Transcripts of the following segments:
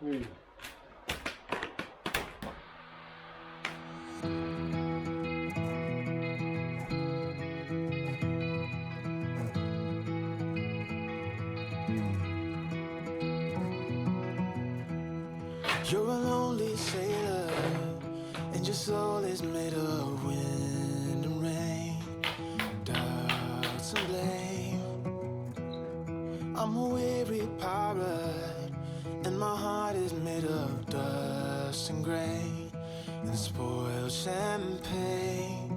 Oui. You're a lonely sailor, and your soul is made of wind and rain, doubts and blame. I'm a weary pirate, and my heart is made of dust and grain and spoiled champagne.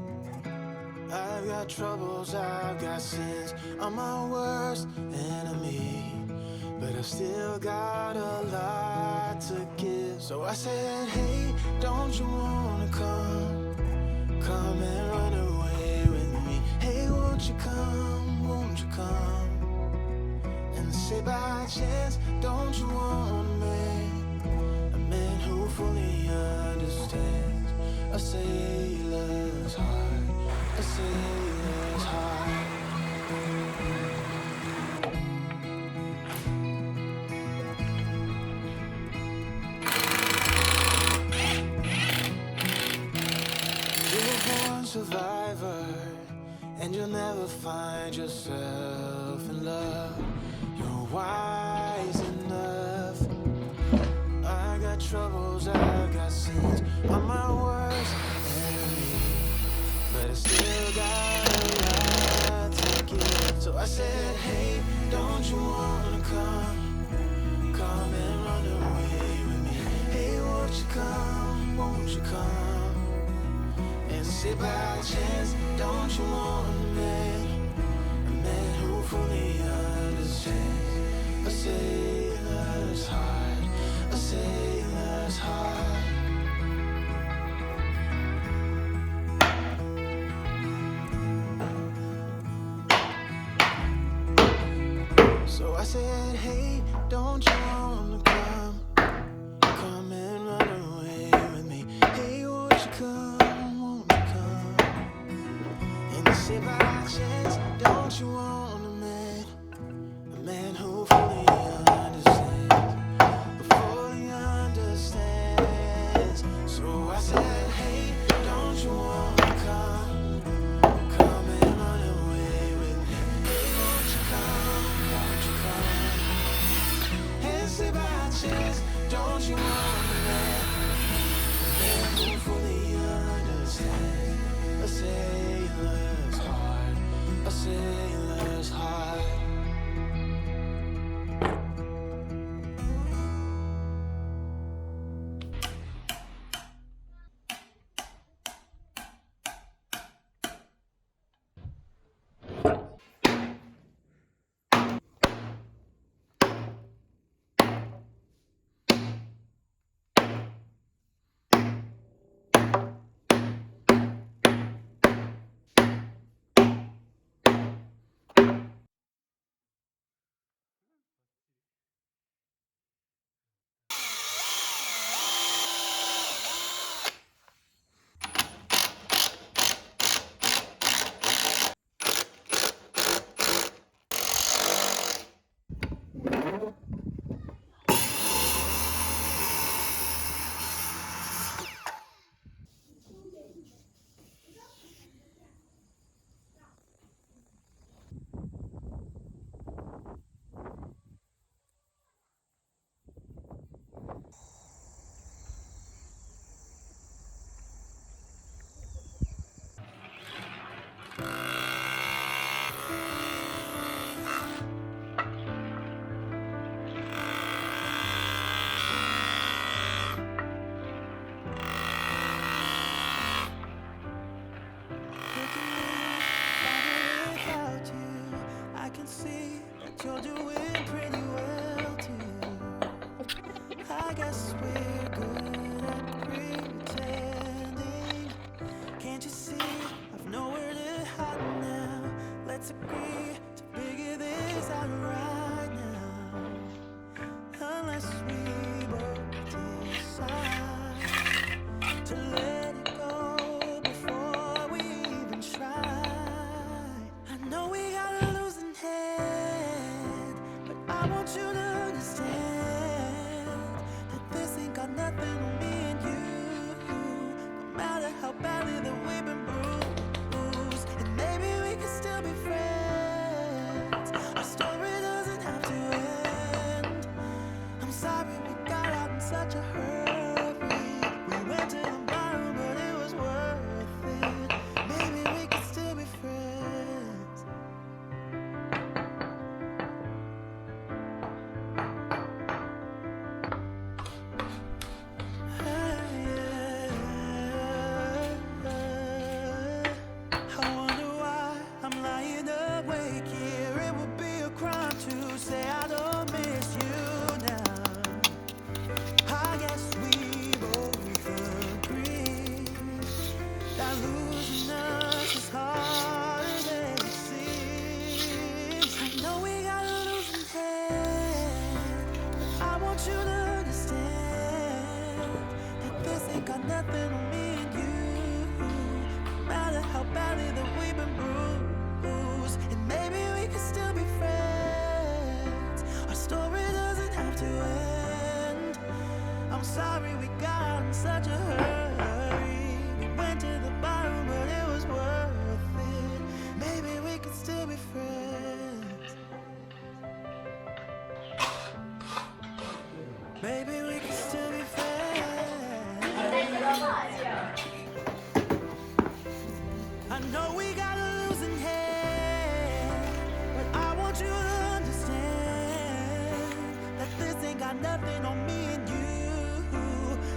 I've got troubles, I've got sins, I'm my worst enemy, but I've still got a lot to give. So I said, hey, don't you wanna come and run away with me? Hey, won't you come and say by chance, don't you want a man who fully understands a sailor's heart, a sailor's heart. You're a born survivor, and you'll never find yourself in love. You're wise enough. I got troubles, I got sins, I'm my worst enemy, but I still got a lot to give. So I said, hey, don't you wanna come and run away with me? Hey, won't you come and say by chance, don't you want a man who fully understands a sailor's heart, a sailor's heart. So I said, hey, don't you wanna come and run away with me? Hey, won't you come and say by chance, don't you want a man who fully understands, So I said, hey, don't you wanna come and run away with me? Hey, won't you come and say by chance, don't you want a man who fully understands a sailor's heart, a sailor's heart. You're doing pretty well too. I guess we're good at pretending. Can't you see I've nowhere to hide now? Let's agree to figure this out right now. Unless we both decide to let it go before we even try. I know we got a losing head, but I losing us is harder than it seems. I know we got a losing hand, but I want you to understand that this ain't got nothing on me and you. No matter how badly that we've been bruised, and maybe we can still be friends. Our story doesn't have to end. I'm sorry we got in such a hurry. We went to the bottom, but it was worth it. Maybe we could still be friends. Maybe we could still be friends. I know we got a losing hand, but I want you to understand that this ain't got nothing on me and you.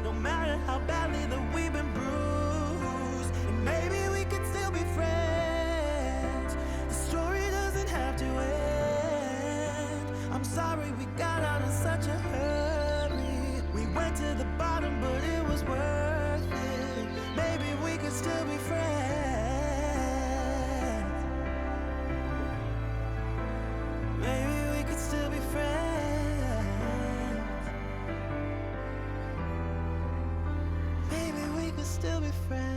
No matter how badly that we've been bruised, and maybe we could still be friends. The story doesn't have to end. I'm sorry we got out in such a hurry. We went to the bottom, but it was worth it. Maybe we could still be friends. Maybe we could still be friends. Maybe we could still be friends.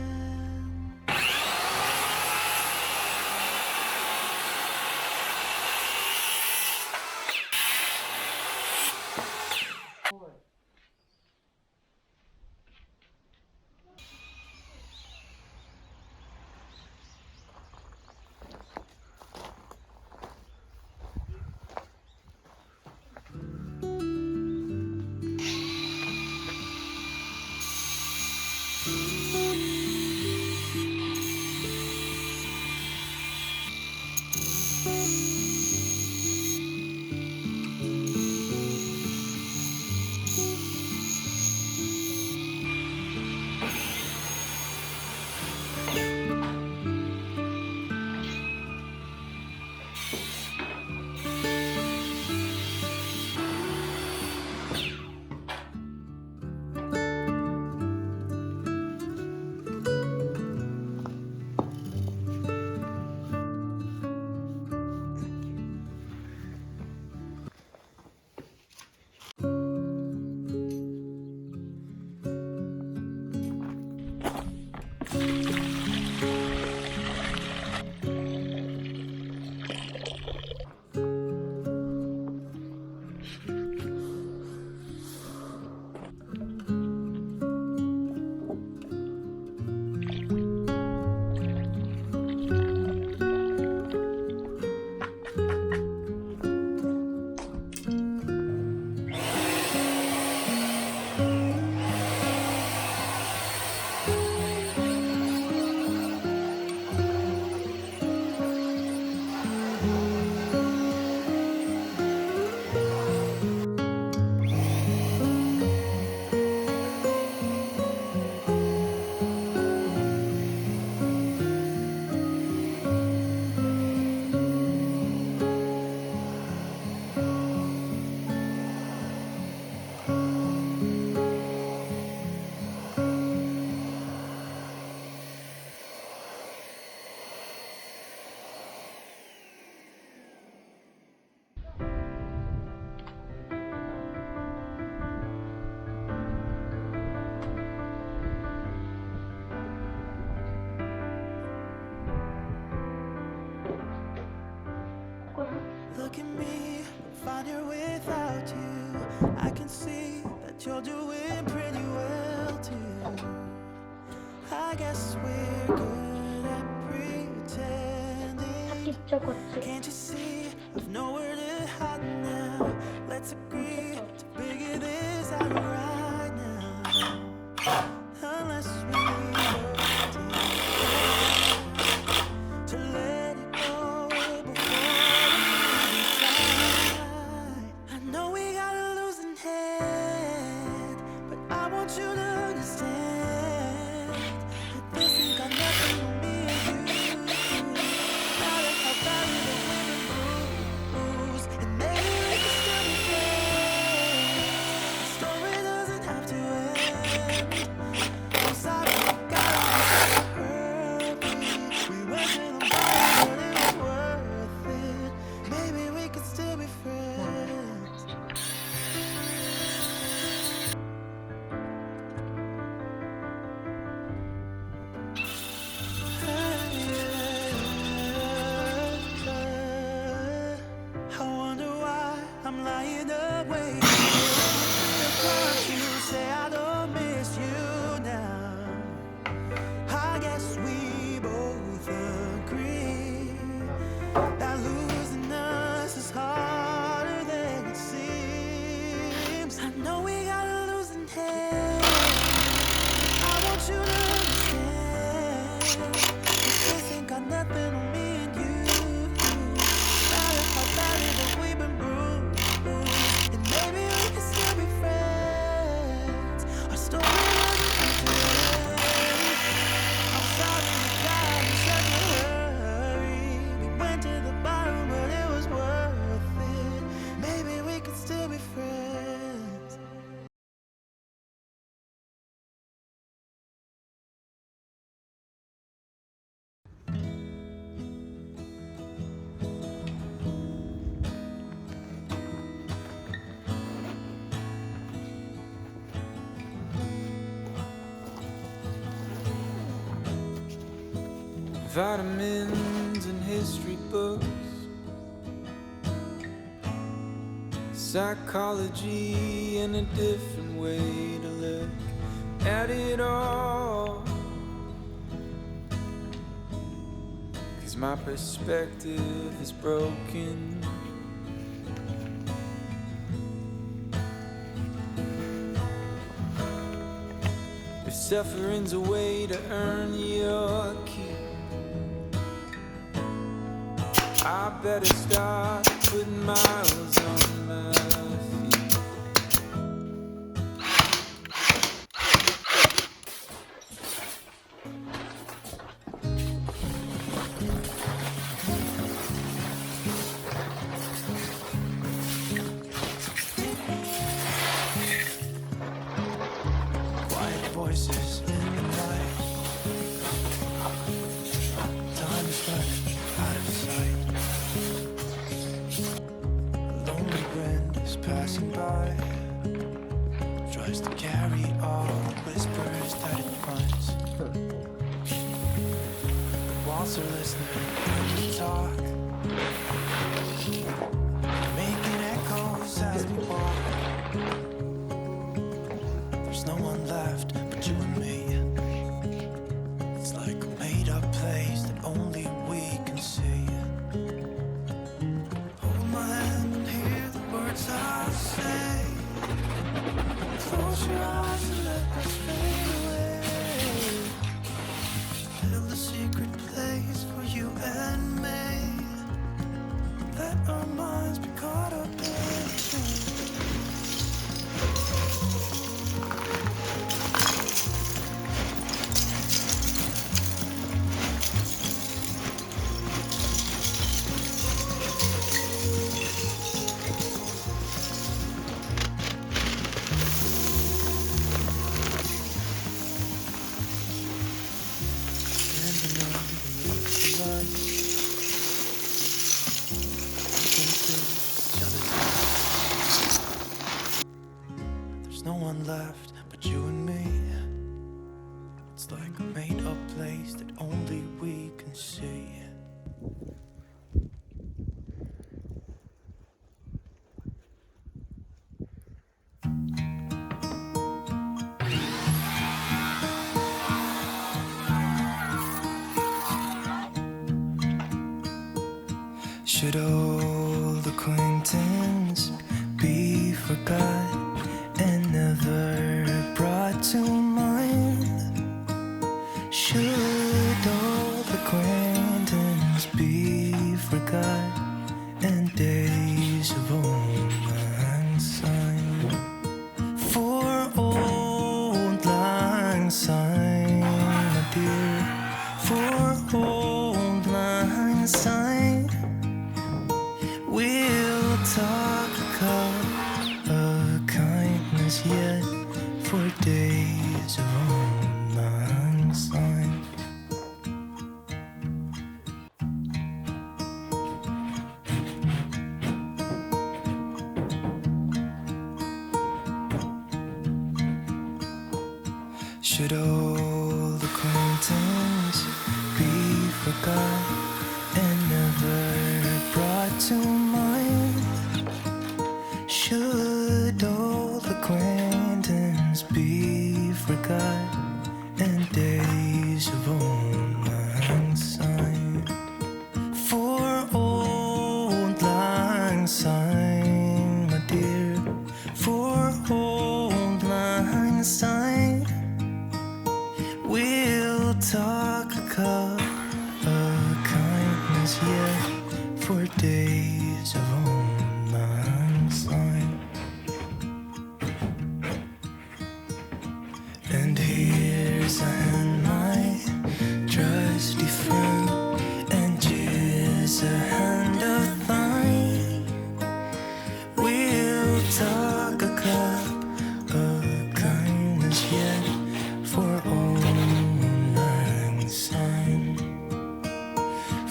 Look at me, find here without you. I can see that you're doing pretty well too. I guess we're good at pretending. Can't you see I've nowhere to hide now? Let's agree to figure this out right now. Unless we work together to let it go before we decide. I know we got a losing hand, but I want you to understand that this ain't got nothing on me and you. No matter how badly that we've been bruised, and maybe we can still be friends. The story doesn't vitamins and history books, psychology and a different way to look at it all. 'Cause my perspective is broken. If suffering's a way to earn your keep, I better start putting miles on my feet. Quiet voices in the night, time is running out of sight. Lonely wind is passing by, tries to carry all the whispers that it finds. The walls are listening when we talk, making echoes as we walk. There's no one left but you and me. It's like a made-up place that only we can see. Hold my hand and hear the words I say. Close your eyes and let us fade away. Build a secret place for you and me. Let our minds be caught up in it. Standing underneath the light, looking through each other's eyes. There's no one left but you and me. It's like a made-up place that only we can see. Should old acquaintance be forgot and never brought to mind? Should old acquaintance be forgot and days of old lang syne? For old lang syne, my dear, for old lang syne, we'll talk a cup of kindness yet for days of old lang syne. Should old acquaintance be forgot and never brought to mind? Should old acquaintance be forgot and days of old lang syne? For old lang syne, my dear, for old lang syne, we'll talk a cup of kindness yet for days of old lang syne. And here's a hand, my trusty friend, and here's a hand of thine. We'll talk a cup of kindness yet for old lang syne.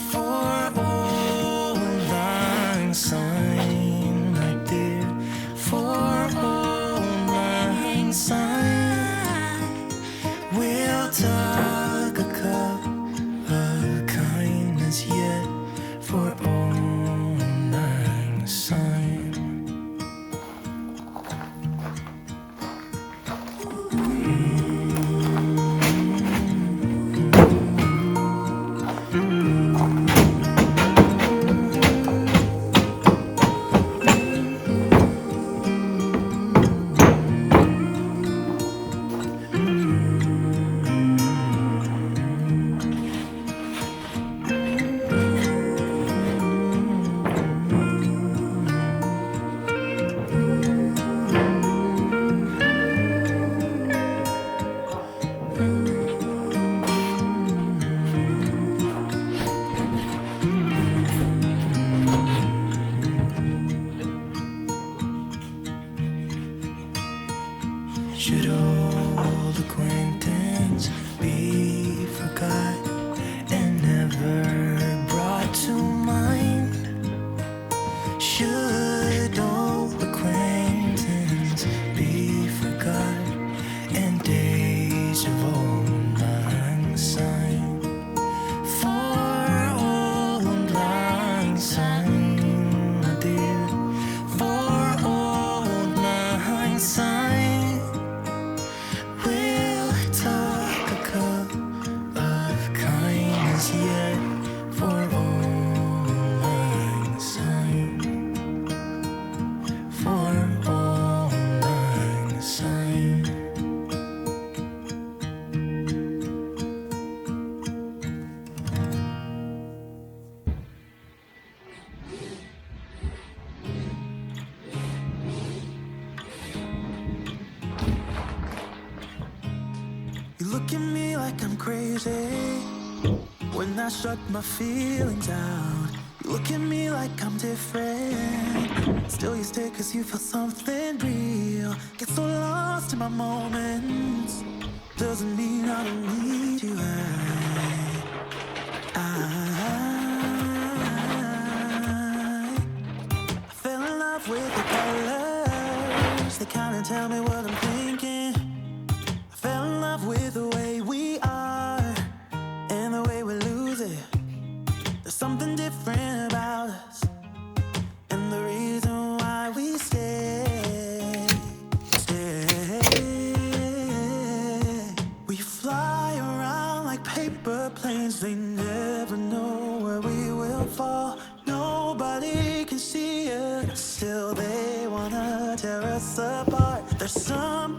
For old lang syne. crazy when I shut my feelings out. You look at me like I'm different. Still you stay cause you feel something real. Get so lost in my moments. Doesn't mean I don't need you. I fell in love with the colors. They kinda tell me what I'm thinking. I fell in love with the way we are and the way we lose it. There's something different about us, and the reason why we stay. We fly around like paper planes. They never know where we will fall. Nobody can see it, still they wanna tear us apart. There's some